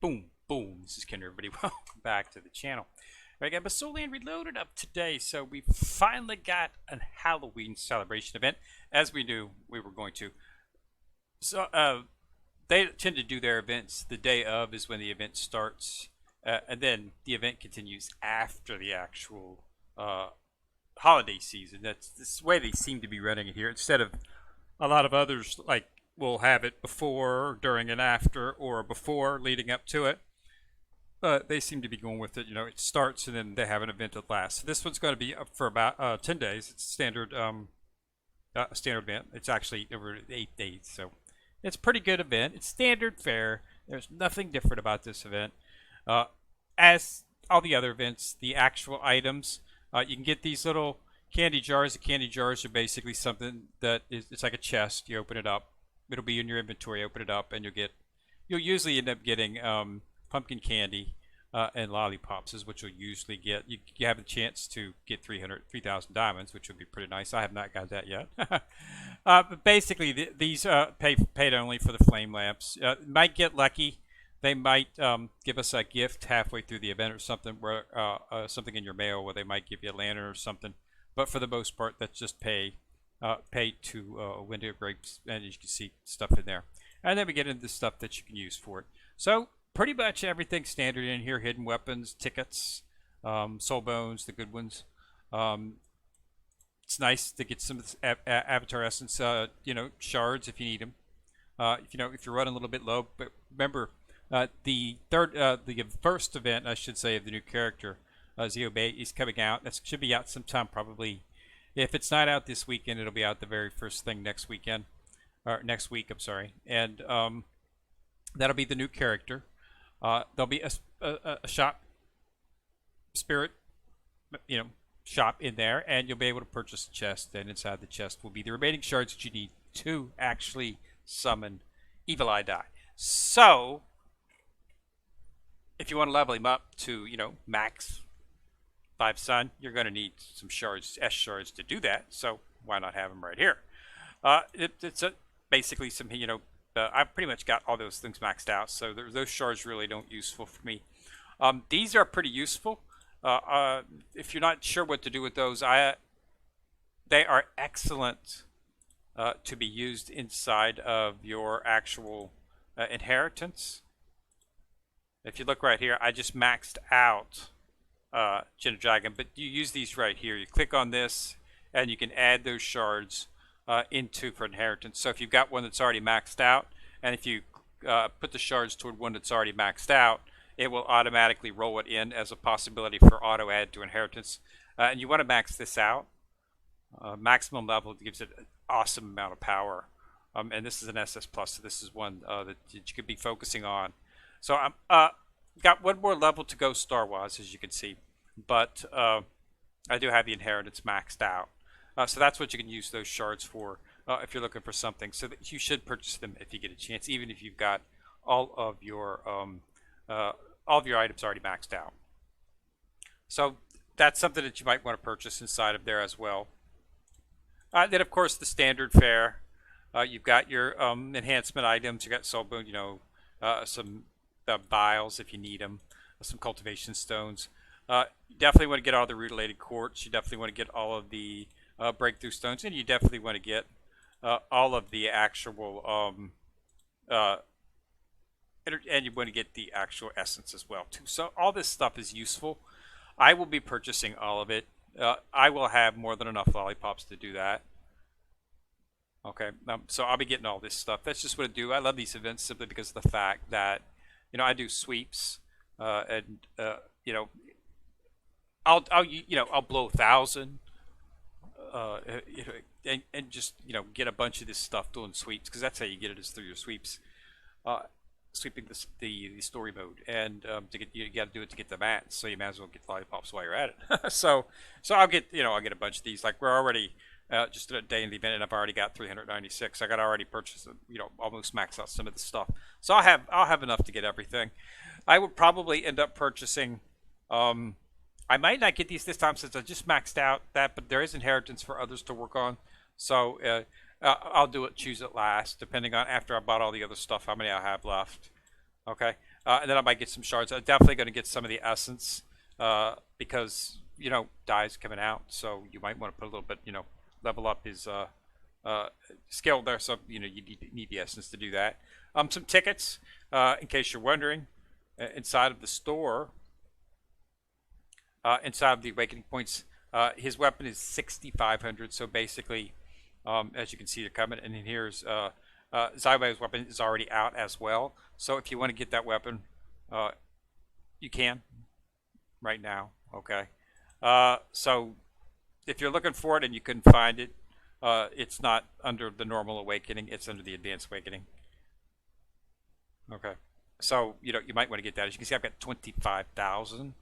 Boom, boom. This is Ken, everybody. Welcome back to the channel. I got my Soul Land Reloaded up today, so we finally got a Halloween celebration event, as we knew we were going to. So they tend to do their events the day of is when the event starts, and then the event continues after the actual holiday season. That's the way they seem to be running it here, instead of a lot of others like we'll have it before, during, and after, or before leading up to it. But they seem to be going with it. You know, it starts and then they have an event that lasts. So this one's going to be up for about 10 days. It's a standard event. It's actually over 8 days, so it's a pretty good event. It's standard fare. There's nothing different about this event. As all the other events, the actual items, you can get these little candy jars. The candy jars are basically something that is, it's like a chest. You open it up. It'll be in your inventory. Open it up, and you'll usually end up getting pumpkin candy and lollipops is what you'll usually get. You have a chance to get 3,000 diamonds, which would be pretty nice. I have not got that yet. But basically, these paid only for the flame lamps. Might get lucky. They might give us a gift halfway through the event or something, where something in your mail where they might give you a lantern or something. But for the most part, that's just paid to window grapes, and as you can see, stuff in there. And then we get into the stuff that you can use for it. So pretty much everything standard in here: hidden weapons, tickets, soul bones, the good ones. It's nice to get some of this avatar essence, shards if you need them. If you're running a little bit low. But remember, the first event, I should say, of the new character, Xiao, is coming out. That should be out sometime, probably. If it's not out this weekend, it'll be out the very first thing next weekend, or next week. I'm sorry, and that'll be the new character. There'll be a shop, spirit, shop in there, and you'll be able to purchase a chest. And inside the chest will be the remaining shards that you need to actually summon Evil Eye Die. So, if you want to level him up to, max 5 sun, you're going to need some shards, S shards, to do that. So why not have them right here? Basically some, I've pretty much got all those things maxed out, so those shards really don't useful for me. These are pretty useful. If you're not sure what to do with those, they are excellent to be used inside of your actual inheritance. If you look right here, I just maxed out Gender Dragon, but you use these right here. You click on this, and you can add those shards for inheritance. So if you've got one that's already maxed out, and if you put the shards toward one that's already maxed out, it will automatically roll it in as a possibility for auto add to inheritance. And you want to max this out. Maximum level gives it an awesome amount of power. And this is an SS plus, so this is one that you could be focusing on. So I'm got one more level to go star-wise, as you can see, but I do have the inheritance maxed out. So that's what you can use those shards for if you're looking for something. So that you should purchase them if you get a chance, even if you've got all of your items already maxed out. So that's something that you might want to purchase inside of there as well. Then, of course, the standard fare. You've got your enhancement items. You got soul bone, some vials if you need them, some cultivation stones. You definitely want to get all the root-related quartz. You definitely want to get all of the breakthrough stones, and you definitely want to get all of the actual and you want to get the actual essence as well too. So all this stuff is useful. I will be purchasing all of it. I will have more than enough lollipops to do that. Okay, so I'll be getting all this stuff. That's just what I do. I love these events simply because of the fact that I do sweeps, and I'll blow 1,000, and just get a bunch of this stuff doing sweeps, because that's how you get it, is through your sweeps, sweeping the story mode, and you got to do it to get the mats, so you might as well get lollipops while you're at it. so I'll get a bunch of these. Like, we're already just a day in the event, and I've already got 396. I got already purchased, almost maxed out some of the stuff. So I'll have enough to get everything. I would probably end up purchasing. I might not get these this time since I just maxed out that, but there is inheritance for others to work on. So I'll choose it last, depending on after I bought all the other stuff, how many I have left. Okay. and then I might get some shards. I'm definitely going to get some of the essence because dye's coming out, so you might want to put a little bit, level up his skill there. So you need the essence to do that. Some tickets, in case you're wondering, inside of the store, inside of the awakening points, his weapon is 6,500. So basically, as you can see, they're coming. And then here's Xiao's weapon is already out as well. So if you want to get that weapon, you can right now. Okay. So if you're looking for it and you couldn't find it, it's not under the normal awakening. It's under the advanced awakening. Okay. So you might want to get that. As you can see, I've got 25,000.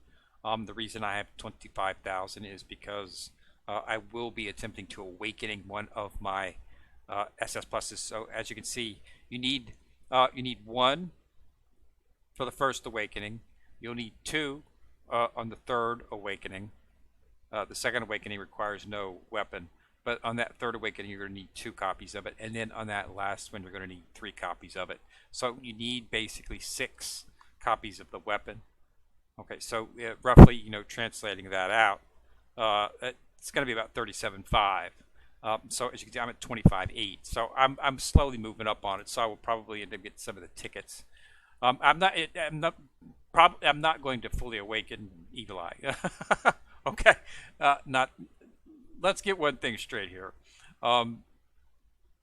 The reason I have 25,000 is because I will be attempting to awakening one of my SS pluses. So as you can see, you need one for the first awakening. You'll need two on the third awakening. The second awakening requires no weapon, but on that third awakening, you're going to need 2 copies of it, and then on that last one, you're going to need 3 copies of it. So you need basically 6 copies of the weapon. Okay, so roughly, translating that out, it's going to be about 37.5. So as you can see, I'm at 25.8. So I'm slowly moving up on it. So I will probably end up getting some of the tickets. I'm not going to fully awaken Eagle Eye. Okay, Let's get one thing straight here.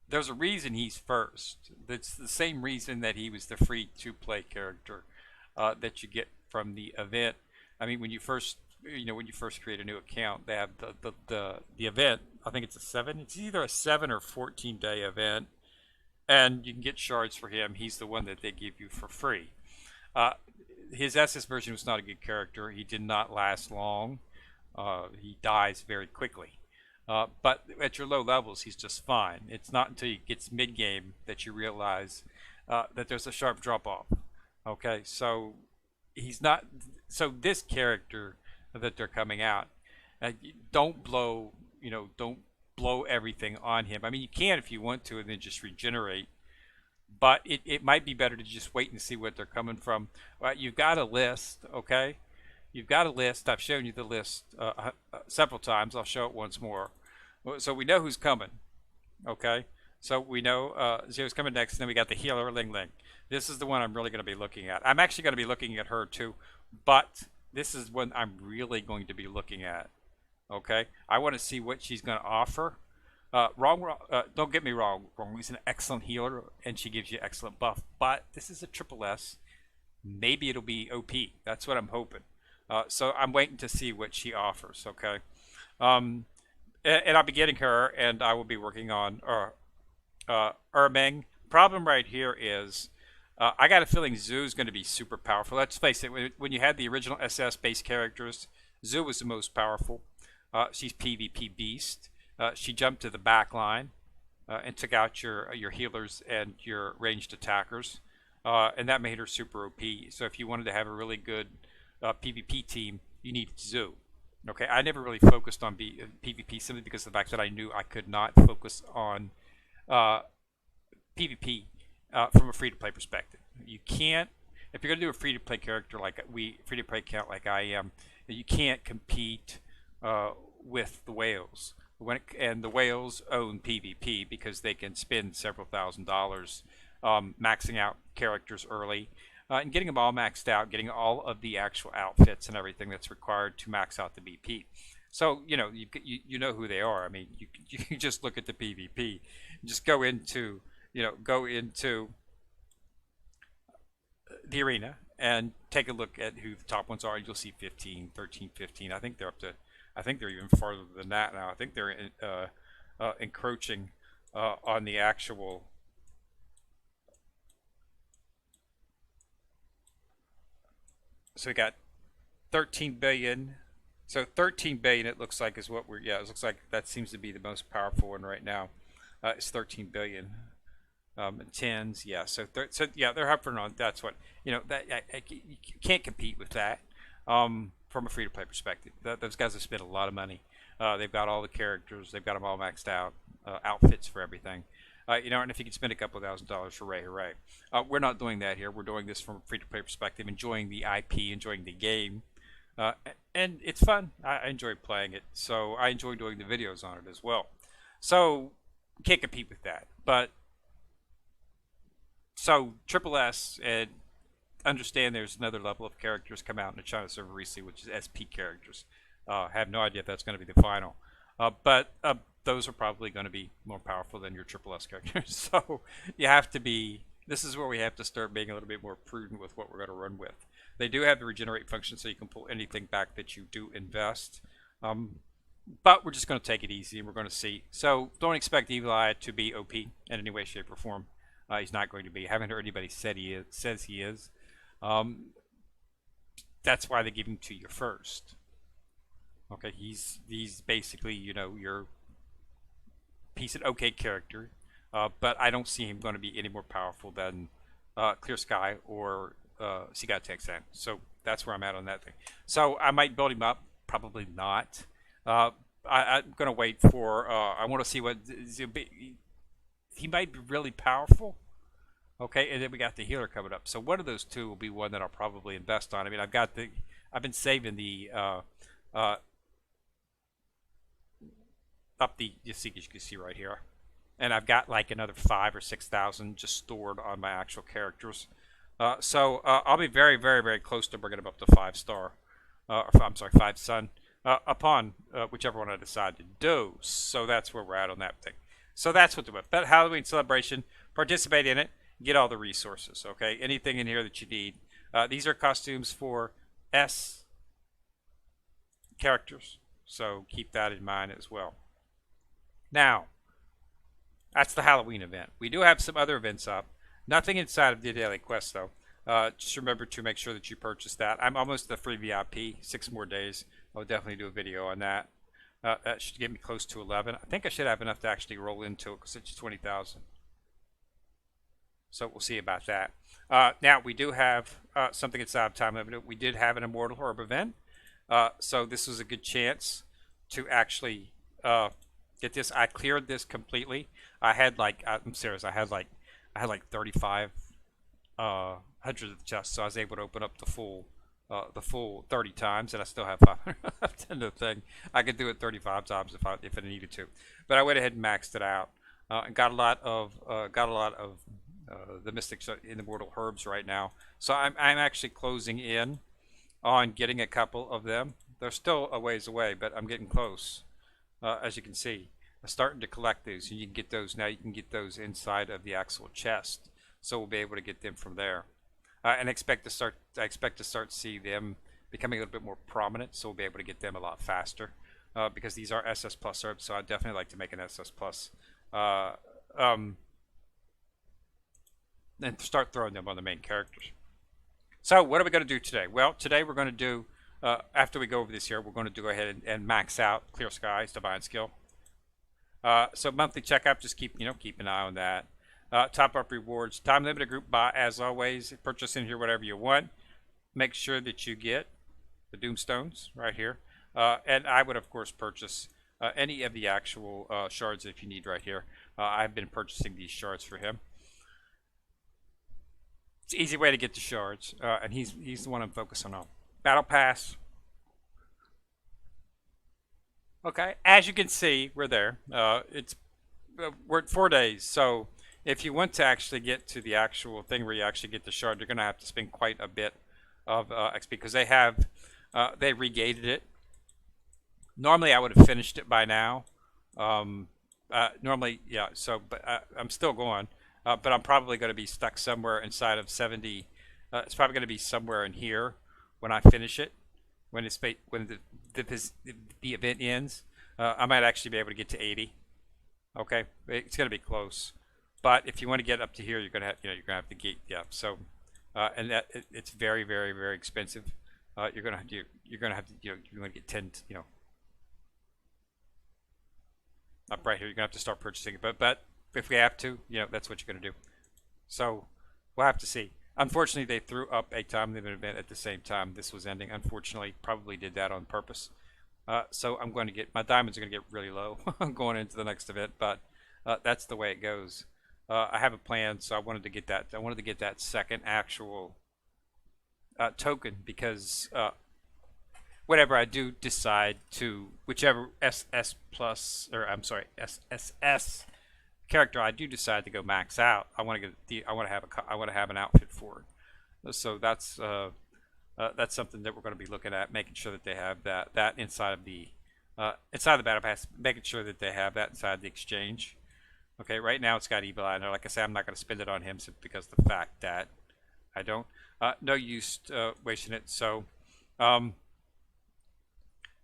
There's a reason he's first. That's the same reason that he was the free-to-play character that you get from the event. I mean, when you first create a new account, they have the event. I think it's It's either a 7 or 14-day event, and you can get shards for him. He's the one that they give you for free. His SS version was not a good character. He did not last long. He dies very quickly. But at your low levels, he's just fine. It's not until he gets mid-game that you realize that there's a sharp drop-off. Okay, so he's not. So this character that they're coming out, don't blow everything on him. I mean, you can if you want to, and then just regenerate. But it might be better to just wait and see what they're coming from. You've got a list, okay? You've got a list. I've shown you the list several times. I'll show it once more. So we know who's coming, okay? So we know Xiao's coming next, and then we got the healer Ling Ling. This is the one I'm really going to be looking at. I'm actually going to be looking at her too, but this is one I'm really going to be looking at, okay? I want to see what she's going to offer. Don't get me wrong. She's an excellent healer, and she gives you excellent buff, but this is a triple S. Maybe it'll be OP. That's what I'm hoping. So I'm waiting to see what she offers, okay? And I'll be getting her, and I will be working on Ermeng. Problem right here is I got a feeling Zhu's going to be super powerful. Let's face it, when you had the original SS-based characters, Zhu was the most powerful. She's PvP beast. She jumped to the back line and took out your healers and your ranged attackers, and that made her super OP. So if you wanted to have a really good PvP team, you need Zhu. Okay, I never really focused on PvP simply because of the fact that I knew I could not focus on PvP from a free-to-play perspective. You can't, if you're going to do a free-to-play character like free-to-play account like I am, you can't compete with the whales. And the whales own PvP because they can spend several $1,000s maxing out characters early. And getting them all maxed out, getting all of the actual outfits and everything that's required to max out the BP. So you know who they are. I mean, you just look at the PvP, just go into the arena and take a look at who the top ones are. You'll see 15, 13, 15. I think they're up to. I think they're even farther than that now. I think they're encroaching on the actual. So we got 13 billion. So 13 billion, it looks like, is what we're. Yeah, it looks like that seems to be the most powerful one right now. It's 13 billion. Tens, yeah. So yeah, they're hovering on. That's what That you can't compete with that from a free-to-play perspective. Those guys have spent a lot of money. They've got all the characters. They've got them all maxed out. Outfits for everything. And if you can spend a couple $1,000s, hooray, hooray. We're not doing that here. We're doing this from a free-to-play perspective, enjoying the IP, enjoying the game. Uh, and it's fun. I enjoy playing it, so I enjoy doing the videos on it as well. So can't compete with that. But so Triple S, and understand there's another level of characters come out in the China server recently, which is SP characters. Have no idea if that's going to be the final, but those are probably going to be more powerful than your Triple S characters. So you have to be. This is where we have to start being a little bit more prudent with what we're going to run with. They do have the regenerate function, so you can pull anything back that you do invest. But we're just going to take it easy, and we're going to see. So don't expect Evil Eye to be OP in any way, shape, or form. He's not going to be. I haven't heard anybody says he is. That's why they give him to you first. Okay, he's basically, he's an okay character, but I don't see him going to be any more powerful than Clear Sky or Seagat Texan. So that's where I'm at on that thing. So I might build him up, probably not. I'm going to wait for. I want to see what he might be really powerful. Okay, and then we got the healer coming up. So one of those two will be one that I'll probably invest on. I mean, I've been saving the up the you can see right here, and I've got like another 5,000 or 6,000 just stored on my actual characters. So I'll be very, very, very close to bringing them up to 5-star, I'm sorry, 5-sun, upon whichever one I decide to do. So that's where we're at on that thing. So that's what the but Halloween celebration. Participate in it. Get all the resources, okay? Anything in here that you need. These are costumes for S characters, so keep that in mind as well. Now, that's the Halloween event. We do have some other events up. Nothing inside of the daily quest, though. Just remember to make sure that you purchase that. I'm almost the free VIP. 6 more days. I'll definitely do a video on that. That should get me close to 11. I think I should have enough to actually roll into it because it's 20,000. So we'll see about that. Now, we do have something inside of Time Limited. We did have an Immortal Herb event. So this was a good chance to actually get this. I cleared this completely. I had like, I'm serious, I had like 3,500 of the chests. So I was able to open up the full 30 times, and I still have 500 left in the thing. I could do it 35 times if I needed to. But I went ahead and maxed it out and got a lot of the mystics in the Immortal Herbs right now. So I'm actually closing in on getting a couple of them. They're still a ways away, but I'm getting close. As you can see, I'm starting to collect these, and you can get those now. You can get those inside of the actual chest, so we'll be able to get them from there. And I expect to start see them becoming a little bit more prominent, so we'll be able to get them a lot faster because these are SS plus herbs. So I'd definitely like to make an SS plus. And start throwing them on the main characters. So what are we going to do today? Well, today we're going to do, after we go over this here, we're going to go ahead and max out Clear Skies, Divine Skill. So monthly checkup, just keep an eye on that. Top up rewards, time limited group buy, as always. Purchase in here whatever you want. Make sure that you get the Doomstones right here. And I would, of course, purchase any of the actual shards if you need right here. I've been purchasing these shards for him. It's an easy way to get the shards, and he's the one I'm focusing on. Battle Pass. Okay, as you can see, we're there. We're at 4 days, so if you want to actually get to the actual thing where you actually get the shard, you're going to have to spend quite a bit of XP because they regated it. Normally, I would have finished it by now. Normally, yeah. So, but I'm still going. But I'm probably going to be stuck somewhere inside of 70. It's probably going to be somewhere in here when I finish it. When the event ends, I might actually be able to get to 80. Okay, it's going to be close. But if you want to get up to here, you're going to have you're going to have to gate. Yeah. So, and it's very, very, very expensive. You're going to have to you're going to get 10. Up right here, you're going to have to start purchasing it. But if we have to, that's what you're going to do. So we'll have to see. Unfortunately, they threw up a time limit event at the same time this was ending. Unfortunately, probably did that on purpose. So I'm going to get, my diamonds are going to get really low going into the next event, but that's the way it goes. I have a plan, so I wanted to get that. I wanted to get that second actual token because whatever I do decide to, whichever SS plus, or I'm sorry, SSS character I do decide to go max out, I want to get I want to have I want to have an outfit for it. So that's something that we're going to be looking at, making sure that they have that inside the battle pass, making sure that they have that inside the exchange. Okay, right now it's got Evil Eye. Now, like I said, I'm not going to spend it on him simply because of the fact that I don't. No use wasting it. So, and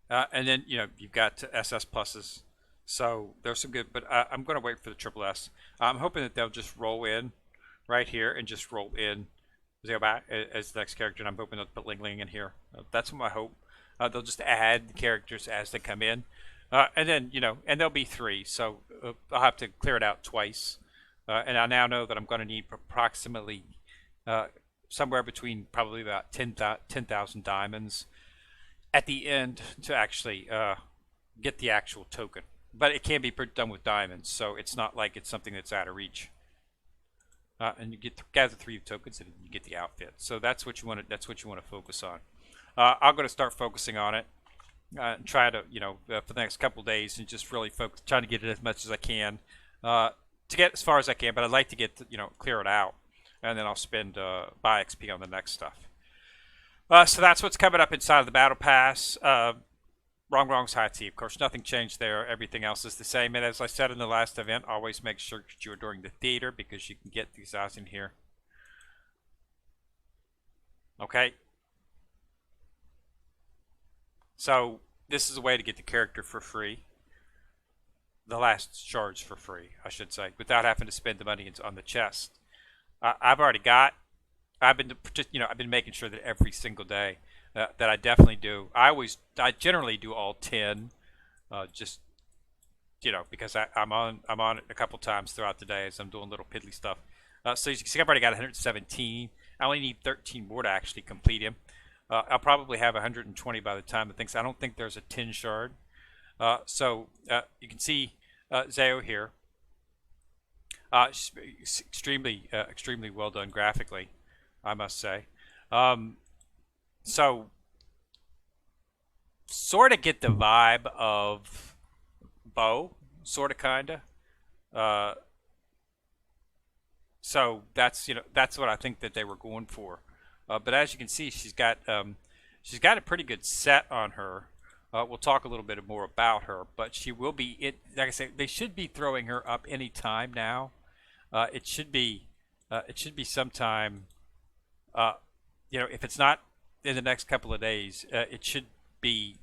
then you've got SS pluses. So there's some good, but I'm going to wait for the triple S. I'm hoping that they'll just roll in right here and just roll in Xiao as the next character, and I'm hoping they'll put Ling Ling in here. That's my hope. They'll just add the characters as they come in. And then, and there'll be 3, so I'll have to clear it out twice. And I now know that I'm going to need approximately somewhere between probably about 10,000 diamonds at the end to actually get the actual token. But it can be done with diamonds, so it's not like it's something that's out of reach. And you gather 3 tokens, and you get the outfit. So that's what you want to. That's what you want to focus on. I'm going to start focusing on it. Try to, for the next couple of days, and just really focus, trying to get it as much as I can, to get as far as I can. But I'd like to get, clear it out, and then I'll spend buy XP on the next stuff. So that's what's coming up inside of the battle pass. Wrong's high tea. Of course, nothing changed there. Everything else is the same. And as I said in the last event, always make sure that you're during the theater because you can get these eyes in here. Okay. So this is a way to get the character for free. The last shards for free, I should say, without having to spend the money on the chest. I've already got. I've been making sure that every single day that I definitely do. I generally do all 10, just because I'm on it a couple times throughout the day as I'm doing little piddly stuff. So as you can see, I've already got 117. I only need 13 more to actually complete him. I'll probably have 120 by the time it thinks. I don't think there's a 10 shard. So you can see Xiao here. Extremely well done graphically, I must say. So sort of get the vibe of Bo, sort of, kinda. So that's what I think that they were going for. But as you can see, she's got a pretty good set on her. We'll talk a little bit more about her, but she will be. Like I say, they should be throwing her up any time now. It should be sometime. If it's not in the next couple of days, it should be.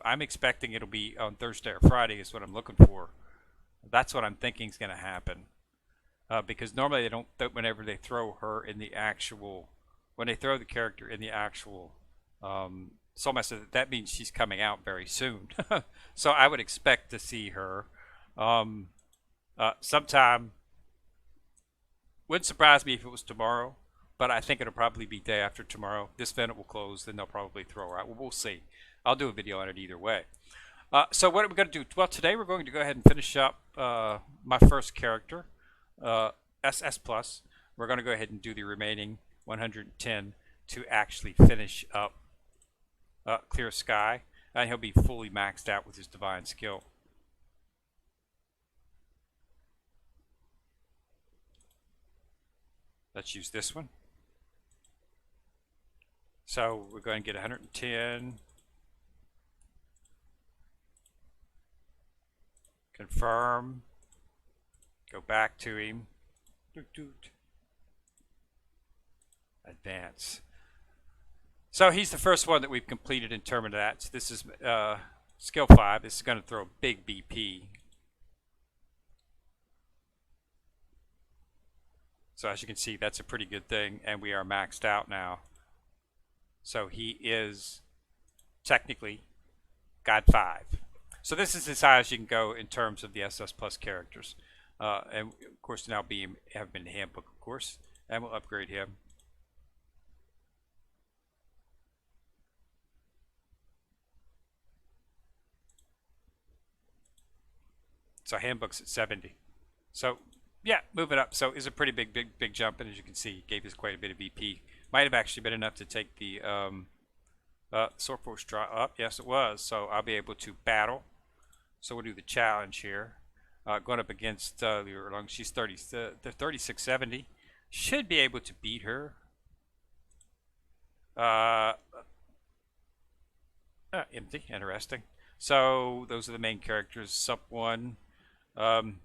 I'm expecting it'll be on Thursday or Friday is what I'm looking for. That's what I'm thinking is going to happen. Because normally they don't. Whenever they throw her in the actual. When they throw the character in the actual Soul Master, that means she's coming out very soon. So I would expect to see her sometime. Wouldn't surprise me if it was tomorrow, but I think it'll probably be day after tomorrow. This event will close, then they'll probably throw her out. We'll see. I'll do a video on it either way. So what are we going to do? Well, today we're going to go ahead and finish up my first character, SS Plus. We're going to go ahead and do the remaining 110 to actually finish up Clear Sky, and he'll be fully maxed out with his divine skill. Let's use this one. So we're going to get 110. Confirm. Go back to him. Advance. So he's the first one that we've completed in terms of that. So this is skill 5. This is going to throw a big BP. So as you can see, that's a pretty good thing, and we are maxed out now. So he is technically God 5. So this is as high as you can go in terms of the SS Plus characters. And of course now have been handbook, of course, and we'll upgrade him. So handbook's at 70. So Yeah, moving up. So it's a pretty big jump, and as you can see, gave us quite a bit of BP. Might have actually been enough to take the Sword Force draw up. Yes, it was. So I'll be able to battle. So we'll do the challenge here. Going up against Liu. She's 3670. Should be able to beat her. Uh, Empty. Interesting. So those are the main characters. Sup 1. Um,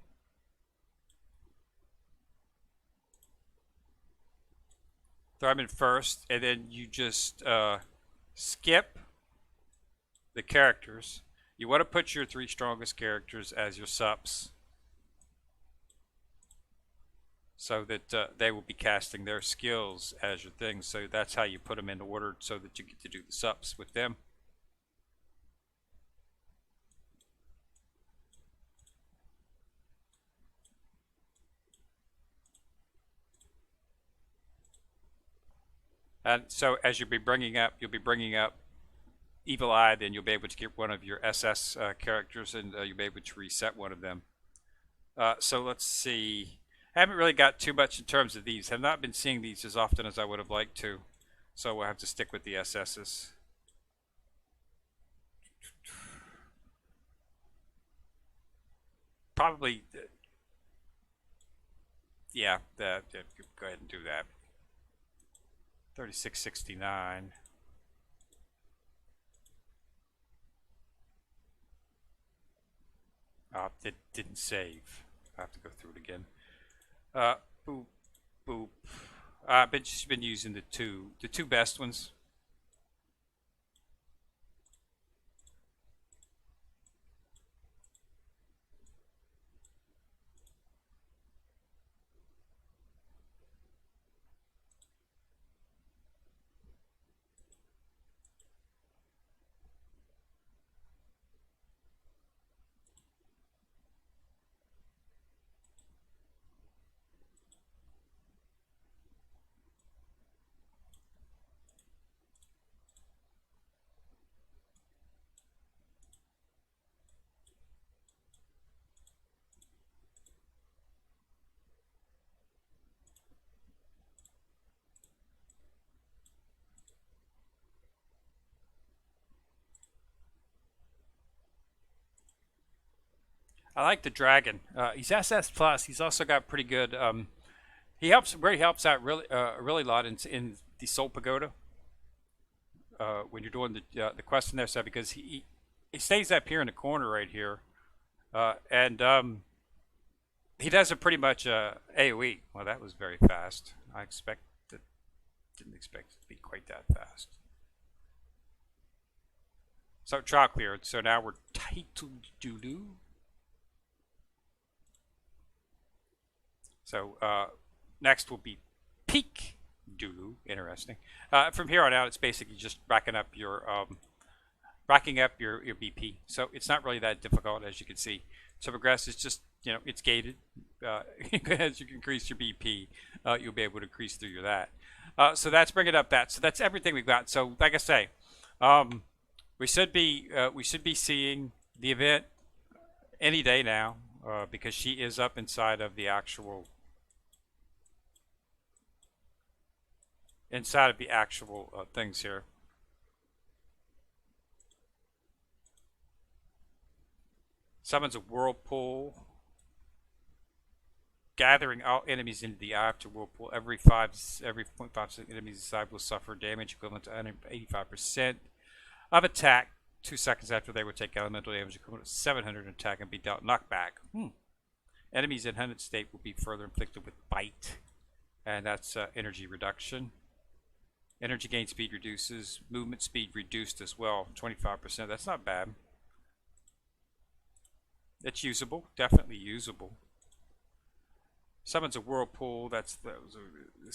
throw them in first, and then you just skip the characters. You want to put your 3 strongest characters as your sups, so that they will be casting their skills as your thing. So that's how you put them in order, so that you get to do the sups with them. And so as you'll be bringing up Evil Eye, then you'll be able to get one of your SS characters, and you'll be able to reset one of them. So let's see. I haven't really got too much in terms of these. Have not been seeing these as often as I would have liked to. So we'll have to stick with the SSs. Probably, yeah, go ahead and do that. 3669. It didn't save. I have to go through it again. Boop, boop. I've been using the two best ones. I like the dragon. He's SS plus. He's also got pretty good. He helps out really a lot in the Soul Pagoda when you're doing the quest in there. So because he stays up here in the corner right here, and he does a pretty much AOE. Well, that was very fast. Didn't expect it to be quite that fast. So trial cleared. So now we're title Dulu. So next will be peak Dulu. Interesting. From here on out, it's basically just racking up your BP. So it's not really that difficult, as you can see. To progress, it's just, it's gated. As you can increase your BP, you'll be able to increase through that. So that's bringing up that. So that's everything we've got. So like I say, we should be seeing the event any day now, because she is up inside of the actual things here. Summons a whirlpool, gathering all enemies into the eye after whirlpool. Every 0.5 enemies inside will suffer damage equivalent to 85% of attack. 2 seconds after they would take elemental damage equivalent to 700 attack and be dealt knockback. Enemies in hunted state will be further inflicted with bite, and that's energy reduction. Energy gain speed reduces. Movement speed reduced as well, 25%. That's not bad. It's usable, definitely usable. Summons a whirlpool. This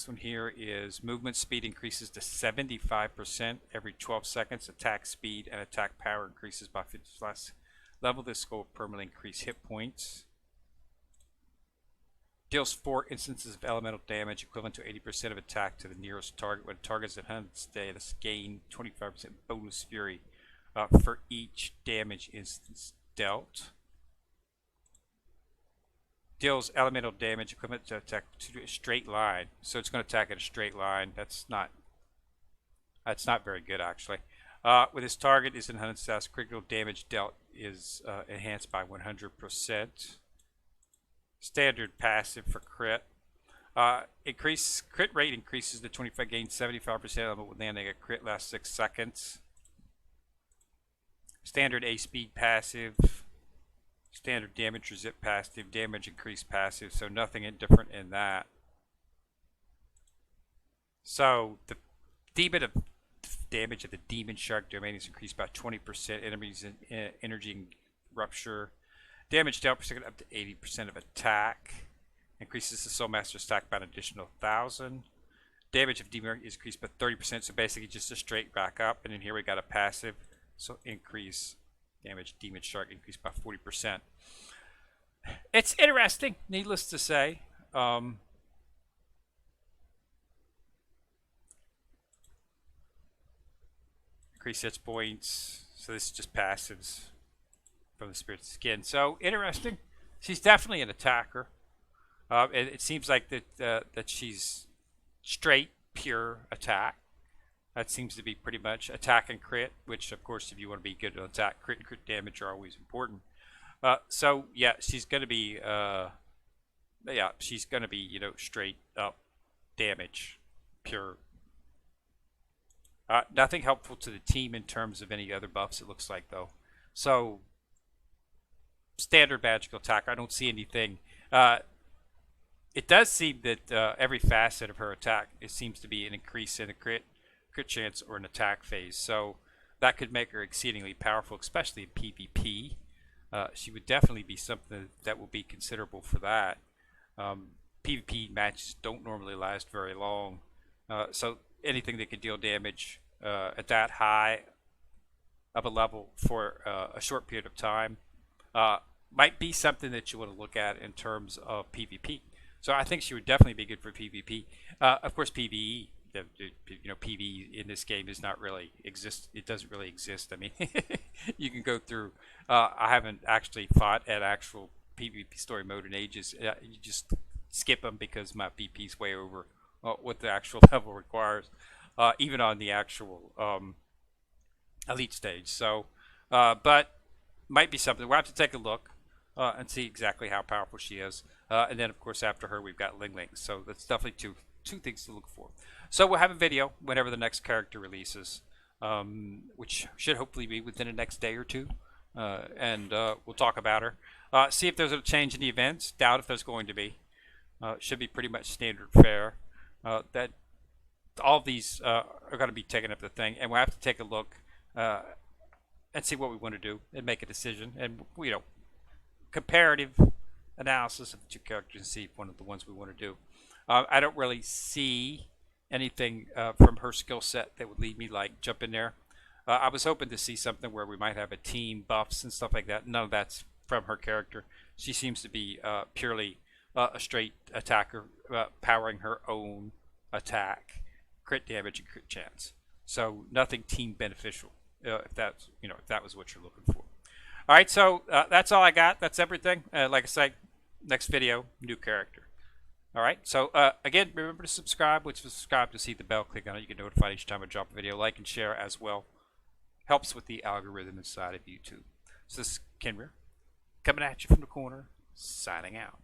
one here is movement speed increases to 75% every 12 seconds. Attack speed and attack power increases by 50 less. Level this will permanently increase hit points. Deals 4 instances of elemental damage equivalent to 80% of attack to the nearest target. When targets at 100 status, gain 25% bonus fury for each damage instance dealt. deals elemental damage equivalent to attack to a straight line. So it's going to attack at a straight line. That's not very good actually. With his target is enhanced status, critical damage dealt is enhanced by 100%. Standard passive for crit. Crit rate increases to 25, gains 75% element with landing a crit lasts 6 seconds. Standard A speed passive. Standard damage resist passive. Damage increase passive. So nothing different in that. So the demon of damage of the demon shark domain is increased by 20%. Enemies in energy rupture. Damage dealt per second up to 80% of attack. Increases the Soul Master's attack by an additional 1,000. Damage of demon is increased by 30%. So basically just a straight back up. And then here we got a passive. So increase damage demon shark increased by 40%. It's interesting, needless to say. Increase hits points. So this is just passives from the Spirit's Skin. So interesting. She's definitely an attacker. It seems like that she's straight, pure attack. That seems to be pretty much attack and crit, which of course if you want to be good at attack, crit and crit damage are always important. So yeah, she's gonna be you know, straight up damage, pure. Nothing helpful to the team in terms of any other buffs, it looks like, though. So, standard magical attack, I don't see anything. It does seem that every facet of her attack, it seems to be an increase in a crit chance or an attack phase. So, that could make her exceedingly powerful, especially in PvP. She would definitely be something that will be considerable for that. PvP matches don't normally last very long. So, anything that can deal damage at that high of a level for a short period of time might be something that you want to look at in terms of PvP. So I think she would definitely be good for PvP. Of course, PvE, you know, PvE in this game is not really exist. It doesn't really exist. I mean, you can go through. I haven't actually fought at actual PvP story mode in ages. You just skip them because my VP's way over what the actual level requires, even on the actual elite stage. So, but might be something. We'll have to take a look and see exactly how powerful she is. And then, of course, after her, we've got Ling Ling. So that's definitely two things to look for. So we'll have a video whenever the next character releases, which should hopefully be within the next day or two. And we'll talk about her. See if there's a change in the events. Doubt if there's going to be. Should be pretty much standard fare. That all of these are going to be taken up the thing, and we'll have to take a look and see what we want to do and make a decision. And you know, comparative analysis of the two characters and see one of the ones we want to do. I don't really see anything from her skill set that would lead me like jump in there. I was hoping to see something where we might have a team buffs and stuff like that. None of that's from her character. She seems to be purely a straight attacker, powering her own attack, crit damage and crit chance. So nothing team beneficial. If that's, you know, if that was what you're looking for. All right, so that's all I got. That's everything. Like I said, next video, new character. All right, so again, remember to subscribe. Which subscribe to see the bell. Click on it. You get notified each time I drop a video. Like and share as well. Helps with the algorithm inside of YouTube. So this is Kenrir coming at you from the corner, signing out.